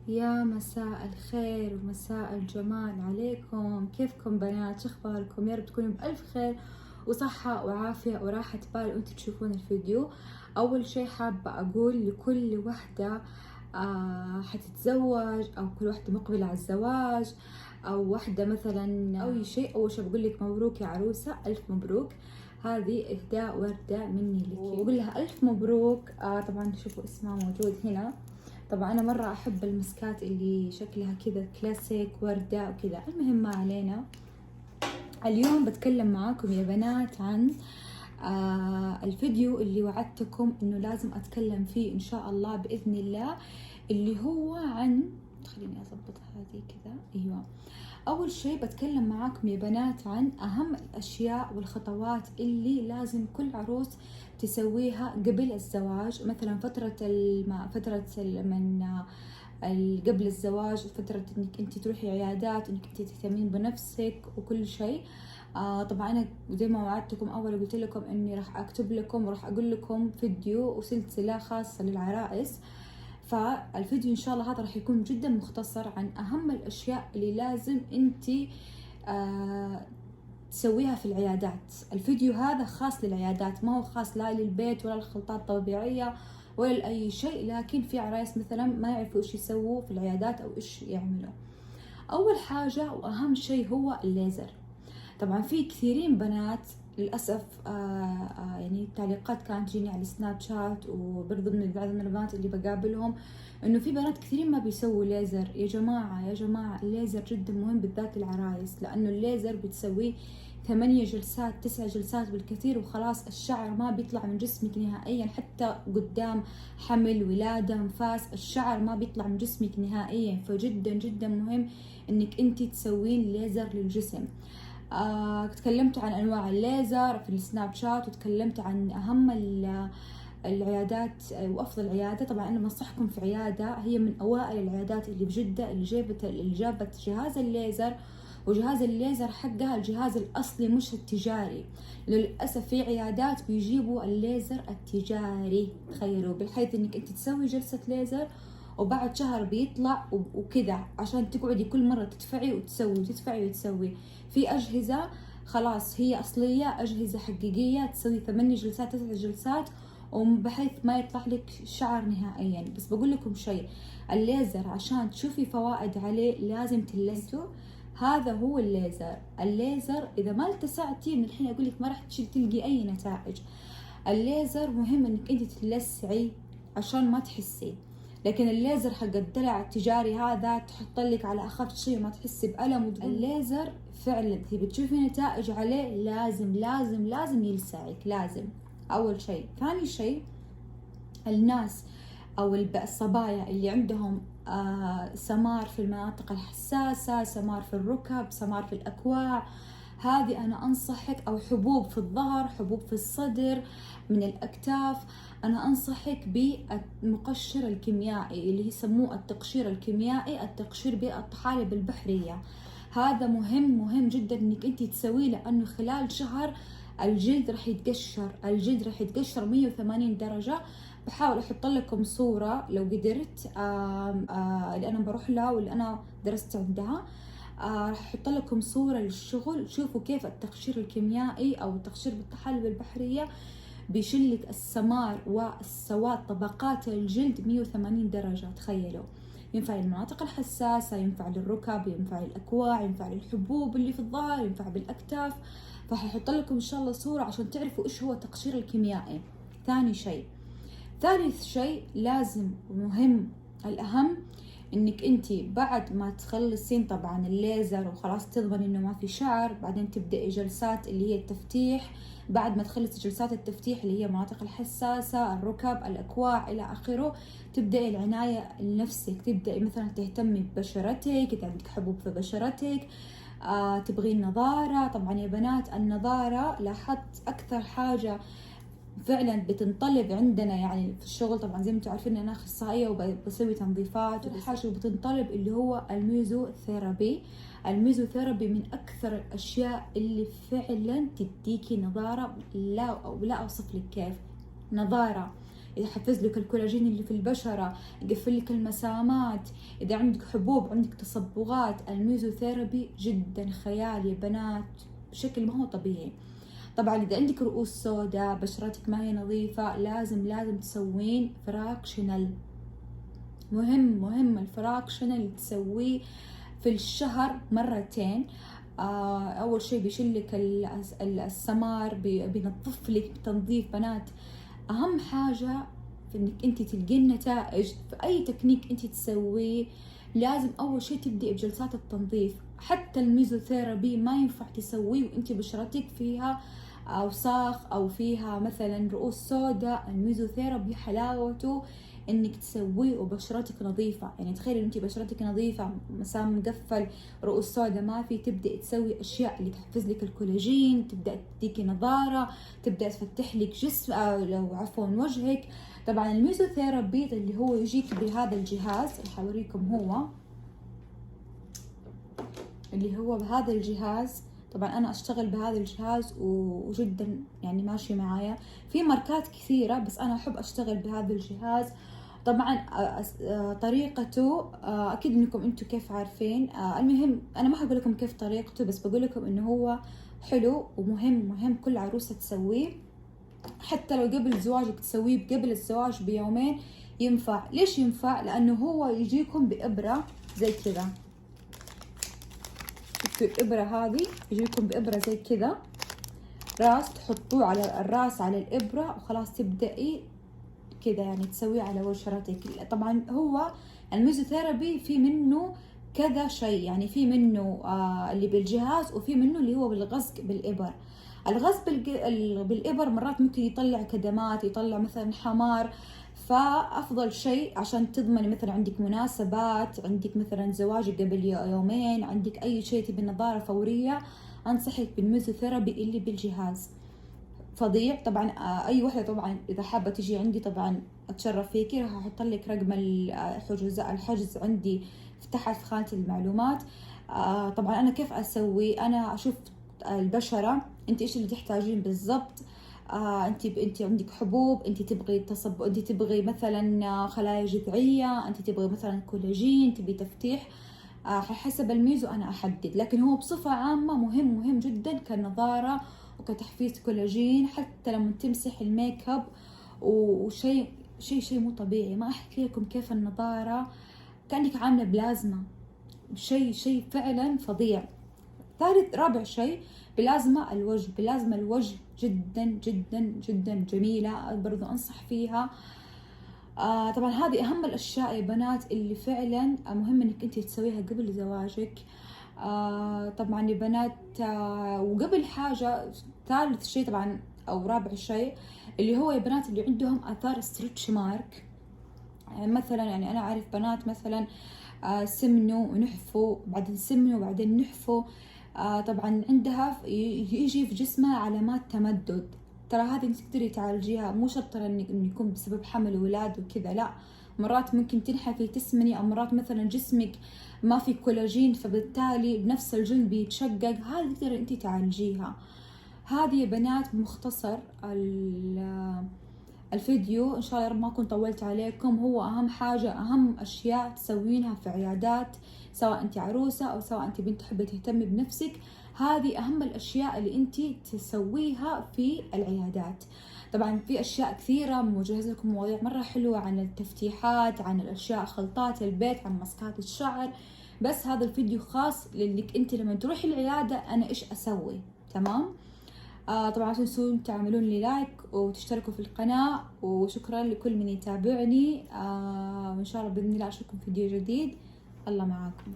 يا مساء الخير ومساء الجمال عليكم. كيفكم بنات؟ شو اخباركم؟ يا رب تكونوا بألف خير وصحة وعافية وراحة بال وانتوا تشوفون الفيديو. اول شي حابة اقول لكل وحدة حتتزوج او كل وحدة مقبلة على الزواج او وحدة مثلا او اي شيء، اول شي بقول لك مبروك يا عروسة، الف مبروك. هذه اهداء وردة مني لك وبقول لها الف مبروك. طبعا شوفوا اسمها موجود هنا. طبعا أنا مرة أحب المسكات اللي شكلها كذا كلاسيك وردة وكذا. المهم ما علينا. اليوم بتكلم معاكم يا بنات عن الفيديو اللي وعدتكم إنه لازم أتكلم فيه إن شاء الله بإذن الله، اللي هو عن، خليني أضبط هذه كذا، أيوة. أول شيء بتكلم معاكم يا بنات عن أهم الأشياء والخطوات اللي لازم كل عروس تسويها قبل الزواج. مثلا قبل الزواج، فترة انك انت تروحي عيادات، انك انت تهتمين بنفسك وكل شيء. طبعا انا زي ما وعدتكم اول قلت لكم اني راح اكتب لكم وراح اقول لكم فيديو وسلسلة خاصة للعرائس. فالفيديو ان شاء الله هذا راح يكون جدا مختصر عن اهم الاشياء اللي لازم انت تسويها في العيادات. الفيديو هذا خاص للعيادات، ما هو خاص لا للبيت ولا الخلطات الطبيعية ولا لأي شيء. لكن في عرايس مثلا ما يعرفوا ايش يسووا في العيادات او ايش يعملوا. اول حاجة واهم شيء هو الليزر. طبعا في كثيرين بنات للأسف يعني التعليقات كانت تجيني على السناب شات، وبرضو من بعض البنات اللي بقابلهم انه في بنات كثيرين ما بيسووا ليزر. يا جماعة يا جماعة، الليزر جدا مهم بالذات للعرايس، لانه الليزر بتسويه 8 جلسات 9 جلسات بالكثير وخلاص الشعر ما بيطلع من جسمك نهائيا. حتى قدام حمل، ولادة، انفاس، الشعر ما بيطلع من جسمك نهائيا. فجدا جدا مهم انك انتي تسوين ليزر للجسم. تكلمت عن انواع الليزر في السناب شات، وتكلمت عن اهم العيادات وافضل عياده. طبعا انا بنصحكم في عياده هي من اوائل العيادات اللي بجده، اللي جابت جهاز الليزر، وجهاز الليزر حقها الجهاز الاصلي مش التجاري. للاسف في عيادات بيجيبوا الليزر التجاري، تخيلوا، بحيث انك انت تسوي جلسه ليزر وبعد شهر بيطلع وكذا، عشان تقعدي كل مرة تدفعي وتسوي وتدفعي وتسوي. في أجهزة خلاص هي أصلية، أجهزة حقيقية تسوي 8 جلسات 9 جلسات وبحيث ما يطلع لك شعر نهائيا. بس بقول لكم شيء، الليزر عشان تشوفي فوائد عليه لازم تلسوا. هذا هو الليزر. الليزر إذا ما التسعتي من الحين أقول لك ما راح تلقي أي نتائج. الليزر مهم إنك أنت تلسعي عشان ما تحسي. لكن الليزر حق الدلع التجاري هذا تحط لك على اخف شيء ما تحسي بالم. الليزر فعلا تبي تشوفي نتائج عليه لازم لازم لازم يلسعك، لازم. اول شيء. ثاني شيء، الناس او الصبايا اللي عندهم سمار في المناطق الحساسة، سمار في الركب، سمار في الاكواع، هذه أنا أنصحك، أو حبوب في الظهر، حبوب في الصدر، من الأكتاف، أنا أنصحك بالمقشر الكيميائي اللي يسموه التقشير الكيميائي، التقشير بالطحالب البحرية. هذا مهم جدا إنك أنت تسويه، لأنه خلال شهر الجلد راح يتقشر، الجلد راح يتقشر 180 درجة. بحاول أحط لكم صورة لو قدرت، اللي أنا بروح لها واللي أنا درست عندها. راح احط لكم صورة للشغل. شوفوا كيف التقشير الكيميائي او التقشير بالطحالب البحرية بيشلك السمار والسواد، طبقات الجلد 180 درجة. تخيلوا، ينفع للمناطق الحساسة، ينفع للركب، ينفع للأكواع، ينفع للحبوب اللي في الظهر، ينفع بالأكتاف. فححط لكم إن شاء الله صورة عشان تعرفوا إيش هو التقشير الكيميائي. ثالث شيء لازم ومهم الأهم، انك انتي بعد ما تخلصين طبعا الليزر وخلاص تضمن انه ما في شعر، بعدين تبدأي جلسات اللي هي التفتيح. بعد ما تخلصي جلسات التفتيح اللي هي المناطق الحساسة، الركب، الأكواع إلى آخره، تبدأي العناية لنفسك. تبدأي مثلا تهتمي ببشرتك إذا عندك حبوب في بشرتك. تبغين نظارة. طبعا يا بنات النظارة لاحظت أكثر حاجة فعلا بتنطلب عندنا يعني في الشغل. طبعا زي ما انتم عارفين انا اخصائيه وبسوي تنظيفات حاجه بتنطلب اللي هو الميزوثيرابي. الميزوثيرابي من اكثر الاشياء اللي فعلا تديكي نظاره، لا اوصف لك كيف. نظاره يحفز لك الكولاجين اللي في البشرة، يقفل لك المسامات. إذا عندك حبوب، عندك تصبغات، الميزوثيرابي جدا خيال يا بنات بشكل ما هو طبيعي. طبعا إذا عندك رؤوس سوداء، بشرتك ما هي نظيفة، لازم تسوين فراكشنال. مهم الفراكشنال تسويه في الشهر مرتين. أول شيء بيشيلك السمار، بينظف لك تنظيف بنات. أهم حاجة في إنك أنت تلقين النتائج في أي تكنيك أنت تسويه، لازم أول شيء تبدأ بجلسات التنظيف. حتى الميزوثيرابي ما ينفع تسويه وأنت بشرتك فيها أوساخ أو فيها مثلا رؤوس سوداء. الميزوثيرابي حلاوته انك تسويه وبشرتك نظيفة. يعني تخيلي انت بشرتك نظيفة، مسام مقفل، رؤوس سوداء ما في، تبدأ تسوي اشياء اللي تحفز لك الكولاجين، تبدأ تديكي نظارة، تبدأ تفتح لك جسم لو عفوا وجهك. طبعا الميزوثيرابي اللي هو يجيك بهذا الجهاز اللي حوريكم، هو اللي هو بهذا الجهاز. طبعا انا اشتغل بهذا الجهاز وجدا يعني ماشي معايا. في ماركات كثيرة بس انا احب اشتغل بهذا الجهاز. طبعا طريقته اكيد انكم انتم كيف عارفين. المهم انا ما حقول لكم كيف طريقته، بس بقول لكم انه هو حلو ومهم كل عروسة تسويه. حتى لو قبل زواجك تسويه قبل الزواج بيومين ينفع. ليش ينفع؟ لانه هو يجيكم بإبرة زي كذا. شفتوا الإبرة هذه؟ يجيكم بإبرة زي كذا، راس تحطوه على الراس على الإبرة وخلاص تبدأي كذا يعني تسويه على بشرتك. طبعا هو الميزوثيرابي في منه كذا شيء، يعني في منه اللي بالجهاز، وفي منه اللي هو بالغزق بالإبر. الغزق بالإبر مرات ممكن يطلع كدمات، يطلع مثلا حمار. فأفضل شيء عشان تضمني مثلا عندك مناسبات، عندك مثلا زواج قبل يومين، عندك أي شيء تبي نظارة فورية، أنصحك بالميزوثيرابي اللي بالجهاز. فظيع. طبعا اي وحده طبعا اذا حابه تجي عندي طبعا اتشرف فيكي. راح احط لك رقم الحجز عندي تحت في خانه المعلومات. طبعا انا كيف اسوي؟ انا اشوف البشره انت ايش اللي تحتاجين بالضبط. انت عندك حبوب، انت تبغي انت تبغي مثلا خلايا جذعيه، انت تبغي مثلا كولاجين، تبي تفتيح. حسب الميزو انا احدد. لكن هو بصفه عامه مهم جدا كنظاره وكتحفيز كولاجين. حتى لما تمسح الميك اب وشيء شيء مو طبيعي. ما احكي لكم كيف النظارة كأنك عاملة بلازما. شيء فعلا فظيع. رابع شيء بلازما الوجه جدا جميلة، برضو انصح فيها. طبعا هذه اهم الاشياء يا بنات اللي فعلا مهم انك انت تسويها قبل زواجك. طبعا يا بنات وقبل حاجة ثالث شيء طبعا او رابع شيء اللي هو يا بنات اللي عندهم اثار ستريتش مارك. يعني مثلا يعني انا اعرف بنات مثلا سمنوا ونحفوا، بعدين سمنوا وبعدين نحفوا. طبعا عندها يجي في جسمها علامات تمدد. ترى هذه انت تقدري تعالجيها، مو شرط ترى انه يكون بسبب حمل وولاد وكذا، لا. مرات ممكن تنحفي تسمني، او مرات مثلا جسمك ما في كولاجين فبالتالي بنفس الجلد بيتشقق. هذه تقدري انت تعالجيها. هذه يا بنات بمختصر الفيديو. ان شاء الله يا رب ما اكون طولت عليكم. هو اهم حاجة، اهم اشياء تسوينها في عيادات، سواء انت عروسة او سواء انت بنت تحبي تهتمي بنفسك، هذه اهم الاشياء اللي انت تسويها في العيادات. طبعا في اشياء كثيرة مجهز لكم مواضيع مرة حلوة عن التفتيحات، عن الاشياء خلطات البيت، عن مسكات الشعر. بس هذا الفيديو خاص لانك انت لما تروحي العيادة انا ايش اسوي. تمام. طبعا لا تنسون تعملون لي لايك وتشتركوا في القناة، وشكرا لكل من يتابعني. وإن شاء الله بإذن الله أشوفكم في فيديو جديد. الله معاكم.